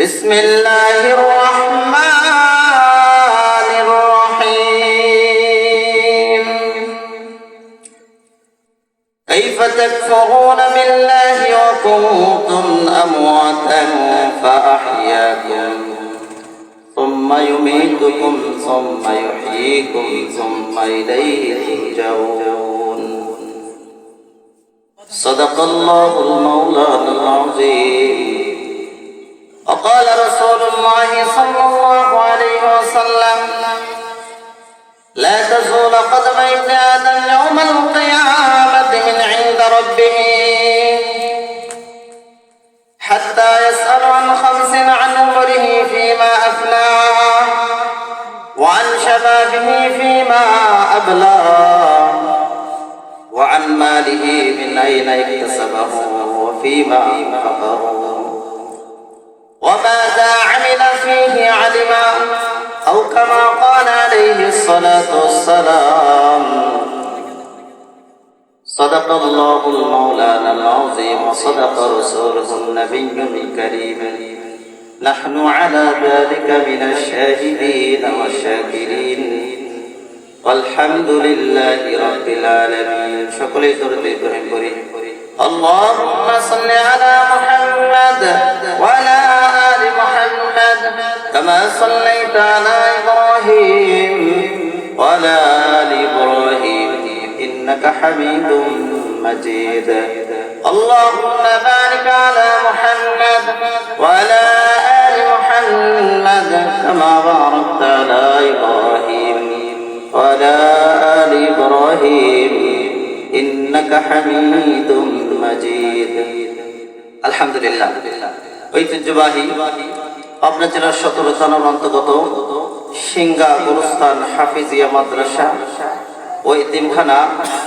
بسم الله الرحمن الرحيم كيف تكفرون بالله وكنتم أمواتا فأحياكم ثم يميتكم ثم يحييكم ثم إليه ترجعون صدق الله المولانا العظيم وقال رسول الله صلى الله عليه وسلم لا تزول قدم ابن آدم يوم القيامة من عند ربه حتى يسأل عن 5 عن عمره فيما أفناه وعن شبابه فيما أبلاه وعن ماله من أين اكتسبه وفيما أنفقه وماذا عمل فيه علما أو كما قال عليه الصلاة والسلام صدق الله المولانا العظيم وصدق رسوله النبي الكريم نحن على ذلك من الشاهدين والشاكرين والحمد لله رب العالمين شكرا لله اللهم صل على محمد وعلى آل محمد كما صليت على إبراهيم وعلى آل إبراهيم إنك حميد مجيد اللهم بارك على محمد وعلى آل محمد كما باركت على إبراهيم وعلى آل إبراهيم إنك حميد مجيد الحمد لله ঐতিহ্যবাহী পাবনা জেলার 17 থানার অন্তর্গত সিংগা গুরুস্থান হাফিজিয়া মাদ্রাসা ও এতিমখানা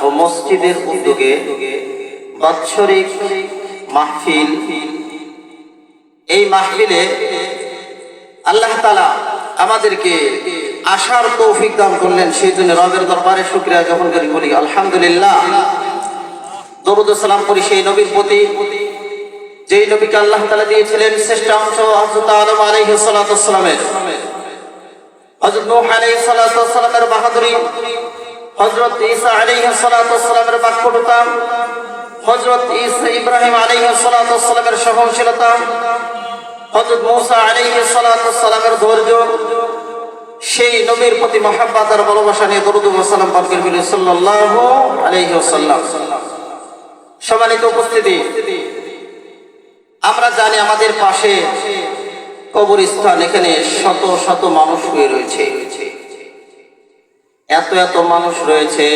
ও মসজিদের উদ্যোগে বাৎসরিক মাহফিল। এই মাহফিলে আল্লাহ তাআলা আমাদেরকে আসার তৌফিক দান করলেন, সেই জন্য রবের দরবারে শুকরিয়া জ্ঞাপন করি বলি আলহামদুলিল্লাহ। দরুদ ও সালাম করি সেই নবীর প্রতি যেই নবীকে আল্লাহ তাআলা দিয়েছিলেন শ্রেষ্ঠ অংশ হযরত আদম আলাইহিস সালাতু ওয়াস সালামের, হযরত নূহ আলাইহিস সালাতু ওয়াস সালামের বাহাদুরি, হযরত ঈসা আলাইহিস সালাতু ওয়াস সালামের বাক্যটুতা, হযরত ইব্রাহিম আলাইহিস সালাতু ওয়াস সালামের সহনশীলতা, হযরত মূসা আলাইহিস সালাতু ওয়াস সালামের ধৈর্য, সেই নবীর প্রতি মহব্বত আর ভালোবাসা নিয়ে দরুদ ও সালাম পাঠ করি সাল্লাল্লাহু আলাইহি ওয়াসাল্লাম। সম্মানিত উপস্থিতি, আমরা জানি আমাদের পাশে কবরস্থান, এখানে শত শত মানুষ শুয়ে রয়েছে, এত মানুষ রয়েছে,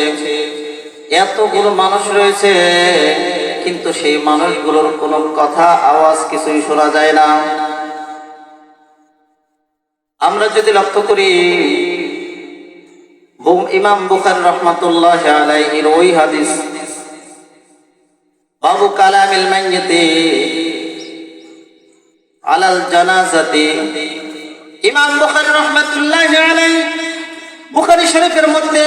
এতগুলো মানুষ রয়েছে, কিন্তু সেই মানুষগুলোর কোনো কথা আওয়াজ কিছুই শোনা যায় না। আমরা যদি লক্ষ্য করি ইমাম বুখারী রাহমাতুল্লাহ আলাইহির ওই হাদিস বাবু কালামিল মাইয়িতি আলাল জানাজাতি, ইমাম বুখারী রাহমাতুল্লাহ আলাইহি বুখারী শরীফের মধ্যে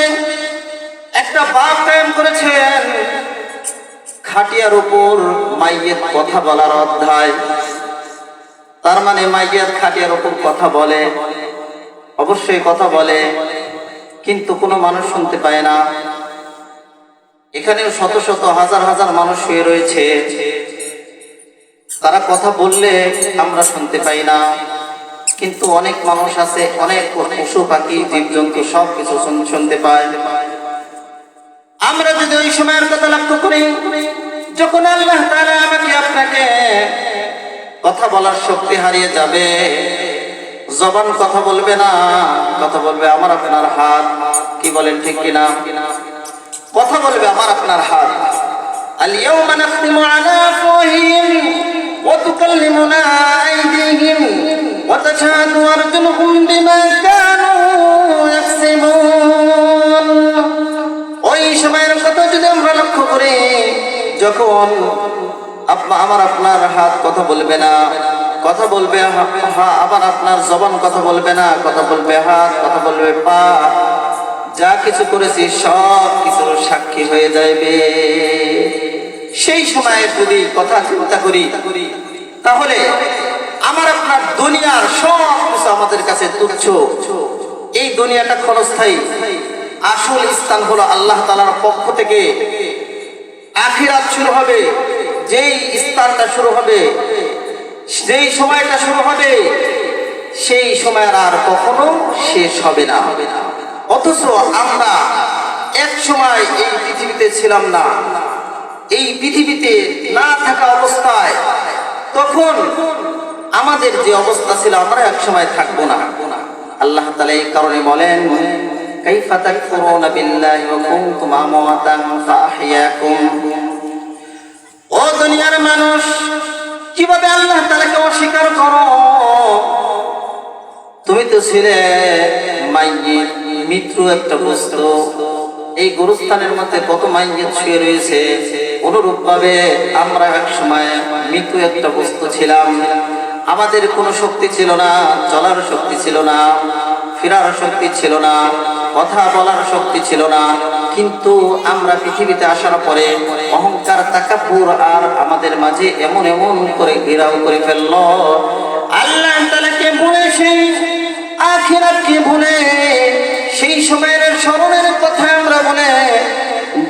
একটা বাব কায়েম করেছেন, খাটিয়ার উপর মাইয়িত কথা বলার অধ্যায়। তার মানে মাইয়িত খাটিয়ার উপর কথা বলে, অবশ্যই কথা বলে, কিন্তু কোনো মানুষ শুনতে পায় না। এখানেও শত শত হাজার হাজার মানুষ শুয়ে রয়েছে, তারা কথা বললে আমরা শুনতে পাই না, কিন্তু অনেক মানুষ আছে, অনেক পশু পাখি জীবজন্তু সবকিছু শুনতে পায়। আমরা যদি ওই সময়ের কথা লক্ষ্য করি, যখন আল্লাহ তাআলা আমাকে আপনাকে কথা বলার শক্তি হারিয়ে যাবে, জবান কথা বলবে না, কথা বলবে আমার আপনার হাত, কি বলেন ঠিক কিনা? কথা বলবে আমার আপনার হাত। আল ইয়াওমা নাখতিমু আলা আফওয়াহিহিম ওয়া তুকাল্লিমুনা আইদিহিম ওয়া তাশহাদু আরজুলুহুম বিমা কানু ইয়াকসিবুন। ওই সময়ের কথা যদি আমরা লক্ষ্য করি, যখন আমার আপনার হাত কথা বলবে না, কথা বলবে আবার আপনার জবান কথা বলবে না, কথা বলবে হাত, কথা বলবে পা, যা কিছু করেছি সব কিছুর সাক্ষী হয়ে যাবে। সেই সময়ে যদি কথা চিন্তা করি, তাহলে আমার আপনার দুনিয়ার সব কিছু আমাদের কাছে তুচ্ছ। এই দুনিয়াটা ক্ষণস্থায়ী, আসল স্থান হলো আল্লাহ তাআলার পক্ষ থেকে আখিরাত শুরু হবে। যেই স্থানটা শুরু হবে, যেই সময়টা শুরু হবে, সেই সময় আর কখনো শেষ হবে না। অথচ আমরা এক সময় এই পৃথিবীতে ছিলাম না। এই পৃথিবীতে না থাকা অবস্থায় তখন আমাদের যে অবস্থা ছিল, আমরা এক সময় থাকবো না। আল্লাহ তাআলা এই কারণে বলেন, কাইফা তাকফুরুনা বিল্লাহি ওয়া কুনতুম আমওয়াতান ফাআহইয়াকুম। ও দুনিয়ার মানুষ, কিভাবে আল্লাহ তাআলাকে অস্বীকার করো? তুমি তো ছিলে মাইয়িত, মৃত্যু একটা বস্তু। এই গোরস্থানের মধ্যে কত মাইয়িত শুয়ে রয়েছে। অনুরূপ ভাবে আমরা এক সময় মৃত্যু একটা বস্তু ছিলাম। আমাদের কোনো শক্তি ছিল না, চলার শক্তি ছিল না, ফেরার শক্তি ছিল না, কথা বলার শক্তি ছিল না। কিন্তু আমরা পৃথিবীতে আসার পরে অহংকার, তাকাব্বুর আর আমাদের মাঝে এমন এমন করে ঘেরাও করে ফেললো। আল্লাহ তাআলাকে ভুলে, সেই আখিরাতকে ভুলে, সেই সময়ের স্মরণের কথা আমরা বলে,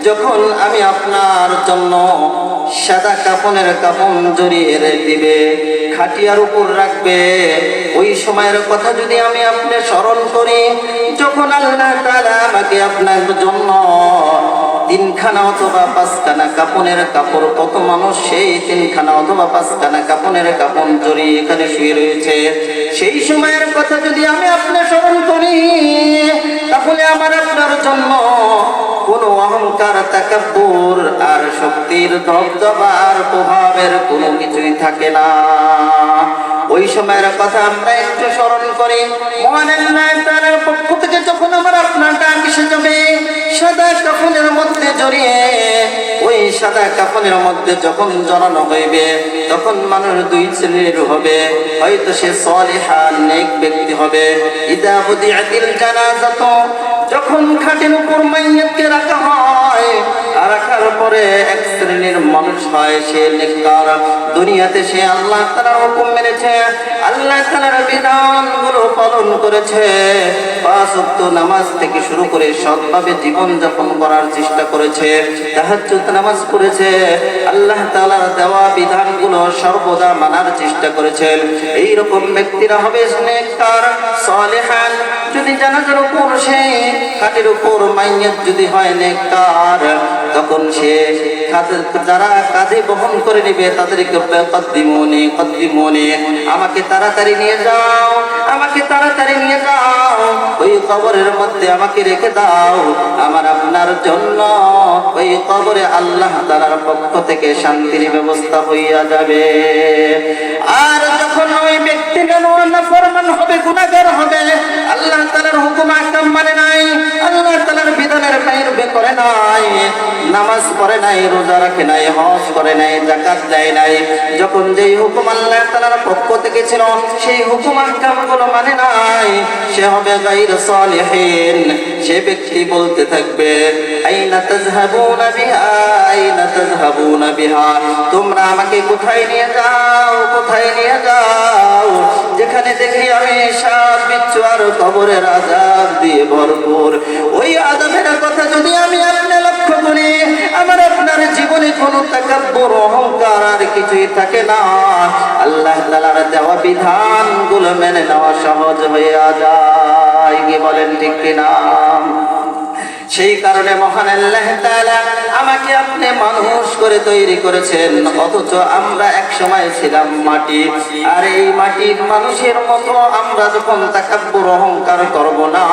যখন আমি আপনার জন্য সাদা কাফনের কাফন জড়িয়ে দিবে, খাটিয়ার উপর রাখবে, ওই সময়ের কথা যদি আমি আপনি স্মরণ করি, যখন আল্লাহ তাআলা আমাকে আপনার জন্য তিনখানা অথবা পাঁচখানা কাফনের কাপড়, কত মানুষ সেই তিনখানা অথবা পাঁচখানা কাফনের কাফন জড়িয়ে এখানে শুয়ে রয়েছে, সেই সময়ের কথা যদি আমি আপনি স্মরণ করি, তাহলে আমার আপনার জন্য কোন অহংকার, তাকাব্বুর আর শক্তির দবদবার প্রভাবের কোনো কিছুই থাকে না। ওই সময়ের কথা আমরা একটু স্মরণ করি। মহান আল্লাহ তাআলার পক্ষ থেকে যখন আমার আপনার ডাক এসে যাবে, সাদা কাফনের মধ্যে জড়িয়ে, ওই সাদা কাফনের মধ্যে যখন জড়ানো হইবে, তখন মানুষ দুই শ্রেণীর হবে। হয়তো সে সালিহা, নেক ব্যক্তি হবে। ইদা বুদিআতিল জানাজাতু, যখন খাটের উপর মাইয়াতকে রাখা হয়, আর রাখার পরে এক শ্রেণীর মানুষ হয় সে নেককার। দুনিয়াতে সে আল্লাহ তাআলার হুকুম মেনেছে, আল্লাহ তাআলার বিধানগুলো পালন করেছে, পাঁচ ওয়াক্ত নামাজ থেকে শুরু করে সৎভাবে জীবন যাপন করার চেষ্টা করেছে, তাহাজ্জুদ নামাজ পড়েছে, আল্লাহ তাআলার দেওয়া বিধানগুলো সর্বদা মানার চেষ্টা করেছেন। এই রকম ব্যক্তিরা হবে নেককার, সালেহান। যদি জানাজার উপর, সে খাটের উপর মাইয়াত যদি হয় নেককার, তখন সে যারা কাঁধে বহন করে নেবে তাদেরকে কদ্দিমুনি, আমাকে তাড়াতাড়ি নিয়ে যাও, আমাকে তাড়াতাড়ি নিয়ে যাও, ওই কবরের মধ্যে আমাকে রেখে দাও। আমার আপনার জন্য ওই কবরে আল্লাহ তাআলার পক্ষ থেকে শান্তির ব্যবস্থা হইয়া যাবে। আর যখন ওই ব্যক্তি নাফরমান হবে, গুনাহগার হবে, আল্লাহ তাআলার হুকুম আহকাম মানে নাই, আল্লাহ তাআলার বিধানের বাইরে করে নাই, নামাজ পড়ে নাই, রোজা রাখে নাই, হজ করে নাই, যাকাত দেয় নাই, যখন যেই হুকুম আল্লাহ তাআলার পক্ষ থেকে ছিল সেই হুকুম আহকামগুলো মানে নাই, সে হবে গায়র সালিহিন। সে ব্যক্তি বলতে থাকবে, আইনা তাযহাবুনা বিহা, আইনা তাযহাবুনা বিহা, তোমরা আমাকে কোথায় নিয়ে যাও, কোথায় নিয়ে যাও, যেখানে দেখি আমি সাপ, বিচ্ছু আর কবরের আযাব দিয়ে ভরপুর। ওই আযাবের কথা যদি আমি আপনি লক্ষ্য করি, আমার আপনার জীবনে কোনো তাকাব্বুর, অহংকার আর কিছুই থাকে না। আল্লাহ তাআলার দেওয়া বিধানগুলো মেনে নেওয়া সহজ হয়ে যায়। কি বলেন ঠিক কিনা? সেই কারণে মহান আল্লাহ তাআলা আমাকে আপনি মানুষ করে তৈরি করেছেন, অথচ আমরা এক সময় ছিলাম মাটি। আর এই মাটির মানুষের মতো আমরা যখন তাকাব্বুর, অহংকার করব না,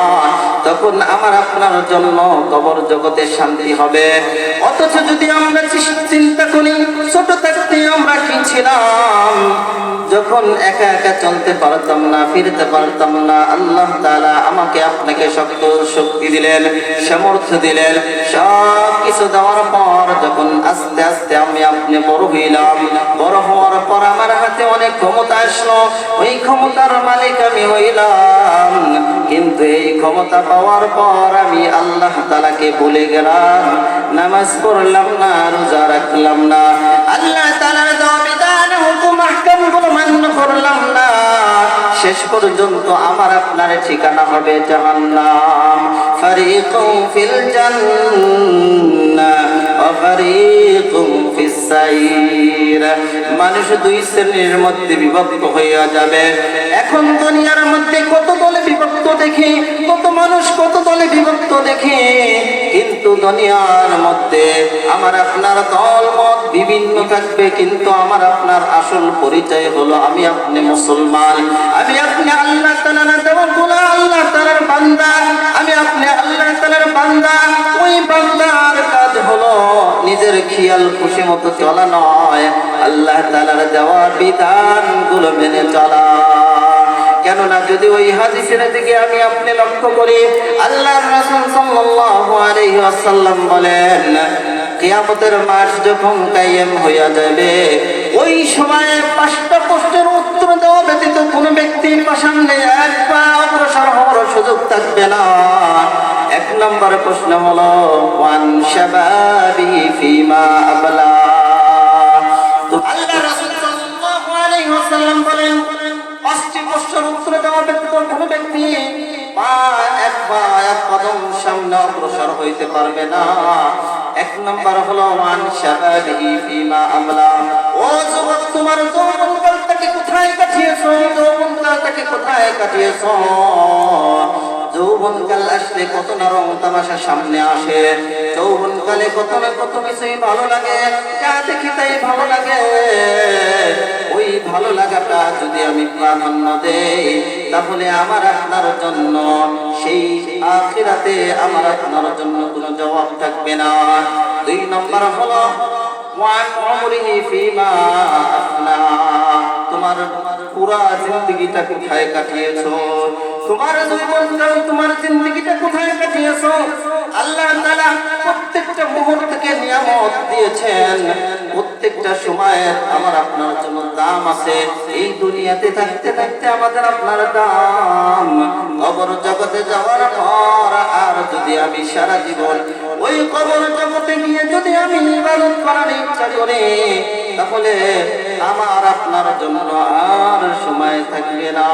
তখন আমার আপনার জন্য কবর জগতে শান্তি হবে। অথচ যদি আমরা চিন্তা করি, ছোট থাকতে আমরা কি ছিলাম, যখন একা একা চলতে পারতাম না, ফিরতে পারতাম না, আল্লাহ তাআলা আমাকে আপনাকে শক্তি দিলেন, সামর্থ্য দিলেন। সব কিছু দেওয়ার পর যখন আস্তে আস্তে আমি আপনি বড় হইলাম, বড় হওয়ার পর আমার হাতে অনেক ক্ষমতা আসলো, ওই ক্ষমতার মালিক আমি হইলাম। কিন্তু এই ক্ষমতা পাওয়ার পর আমি আল্লাহ তাআলাকে ভুলে গেলাম, নামাজ পড়লাম না, রোজা রাখলাম না, আল্লাহ তাআলার দেওয়া বিধান হুকুম হুকুম আহকামগুলো মান্য করলাম না, শেষ পর্যন্ত আমার আপনার ঠিকানা হবে জাহান্নাম। ফারিকুম ফিল জান্নাহ ওয়া ফারিকুম ফিস সাইর। মানুষ দুই শ্রেণীর মধ্যে বিভক্ত হইয়া যাবে। এখন দুনিয়ার মধ্যে কত দলে বিভক্ত দেখি, কত মানুষ কত দলে বিভক্ত দেখি, কিন্তু দুনিয়ার মধ্যে আমার আপনার দল মত বিভিন্ন থাকবে, কিন্তু আমার আপনার আসল পরিচয় হলো আমি আপনি মুসলমান, আমি আপনি আল্লাহ তাআলার দেওয়া আল্লাহ তাআলার বান্দা, আমি আপনি আল্লাহ তাআলার বান্দা। ওই বান্দার কাজ হলো নিজের খেয়াল খুশি মতো চলা নয়, আল্লাহ তাআলার দেওয়া বিধানগুলো মেনে চলা। কেননা যদি ওই হাদিসের দিকে আমি আপনি লক্ষ্য করি, আল্লাহর রাসূল সাল্লাল্লাহু আলাইহি ওয়াসাল্লাম বলেন, কিয়ামতের মাস যখন কায়েম হইয়া যাবে, ওই সময়ে 5টা প্রশ্নের উত্তর দেওয়া ব্যতীত কোনো ব্যক্তির সামনে এক পা অগ্রসর হওয়ার সুযোগ থাকবে না। 1 নম্বর প্রশ্ন হলো ওয়ান শাবাবি ফিমা আবলা। তো আল্লাহর রাসূল সাল্লাল্লাহু আলাইহি ওয়াসাল্লাম বলেন, 5টি প্রশ্নের উত্তর দেওয়া ব্যতীত কোনো ব্যক্তি এক কদম সামনে অগ্রসর হইতে পারবে না। 1 নম্বর হলো ওয়ান শাবাবি ফিমা আমলা। ও যুবক, তোমার যৌবনকালটাকে কোথায় কাটিয়েছো? যৌবনকালটাকে কোথায় কাটিয়েছো? যৌবনকাল আসলে কত না রং তামাশা সামনে আসে, যৌবনকালে কত না কত কিছুই ভালো লাগে, যা দেখি তাই ভালো লাগে। ওই ভালো লাগাটা যদি আমি প্রাধান্য দেই, তাহলে আমার আপনার জন্য সেই আখিরাতে আমার আপনার জন্য কোনো জবাব থাকবে না। 2 নম্বর হলো ওয়ান উমরিহি ফিমা আফনা। তোমার পুরা জিন্দেগিটা কোথায় কাটিয়েছো? তোমার জীবনকাল, তোমার জিন্দেগিটা কোথায় কাটিয়েছো? আল্লাহ তাআলা প্রত্যেকটা মুহূর্তকে নিয়ামত দিয়েছেন, প্রত্যেকটা সময়ের আমার আপনার জন্য দাম আছে। এই দুনিয়াতে থাকতে থাকতে আমাদের আপনার দাম, কবর জগতে যাওয়ার পর আর যদি আমি সারা জীবন ওই কবর জগতে গিয়ে যদি আমি ইবাদত করার ইচ্ছা করি, তাহলে আমার আপনার জন্য আর সময় থাকবে না।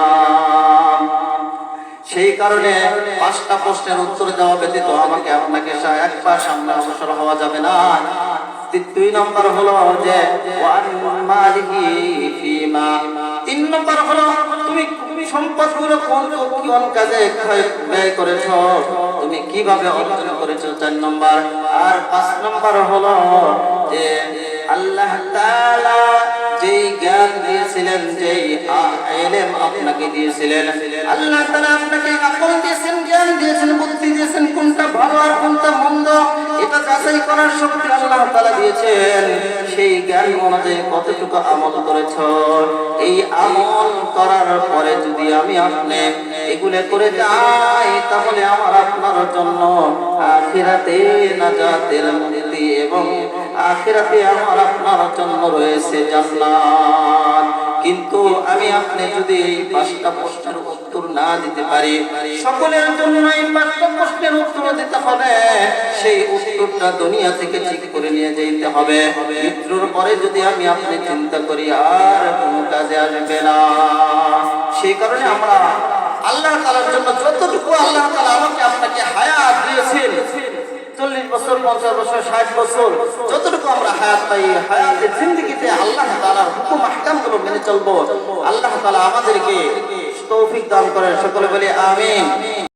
সেই কারণে 5টা প্রশ্নের উত্তর দেওয়া ব্যতীত আমাকে আপনাকে এক পা সামনে অগ্রসর হওয়া যাবে না। 2 নম্বর হলো যে ওয়ান মালিহি ফিমা। 3 নম্বর হলো তুমি সম্পদগুলো কোন কাজে ব্যয় করেছো, তুমি কিভাবে অর্জন করেছো। 4 নম্বর। আর 5 নম্বর হলো যে আল্লাহ তাআলা যেই জ্ঞান দিয়েছিলেন, যেই ইলম আপনাকে দিয়েছিলেন, আল্লাহ তাআলা আপনাকে আকল দিয়েছেন, জ্ঞান দিয়েছেন, বুদ্ধি দিয়েছেন, কোনটা ভালো আর কোনটা মন্দ এটা যাচাই করার শক্তি আল্লাহ তাআলা দিয়েছেন। সেই জ্ঞান অনুযায়ী কতটুকু আমল করেছো, এই আমল করার পরে যদি আমি আপনি এগুলো করে যাই, তাহলে আমার আপনার জন্য আখিরাতে নাজাতের মুক্তি এবং আখিরাতে আমার আপনার জন্য রয়েছে জান্নাত। কিন্তু আমি আপনি যদি এই 5টা প্রশ্নের উত্তর না দিতে পারি, সকলের জন্য এই 5টা প্রশ্নের উত্তর দিতে হবে, সেই উত্তরটা দুনিয়া থেকে ঠিক করে নিয়ে যেতে হবে। মৃত্যুর পরে যদি আমি আপনি চিন্তা করি, আর কোনো কাজে আসবে না। সেই কারণে আমরা আল্লাহ তাআলার জন্য যতটুকু আল্লাহ তাআলা আমাকে আপনাকে হায়াত দিয়েছেন, 40 বছর, 50 বছর, 60 বছর, যতটুকু আমরা হায়াত পাই, হায়াতের জিন্দেগিতে আল্লাহ তাআলার হুকুম আহকামগুলো মেনে চলবো। আল্লাহ তাআলা আমাদেরকে তৌফিক দান করেন। সকলে বলি আমিন।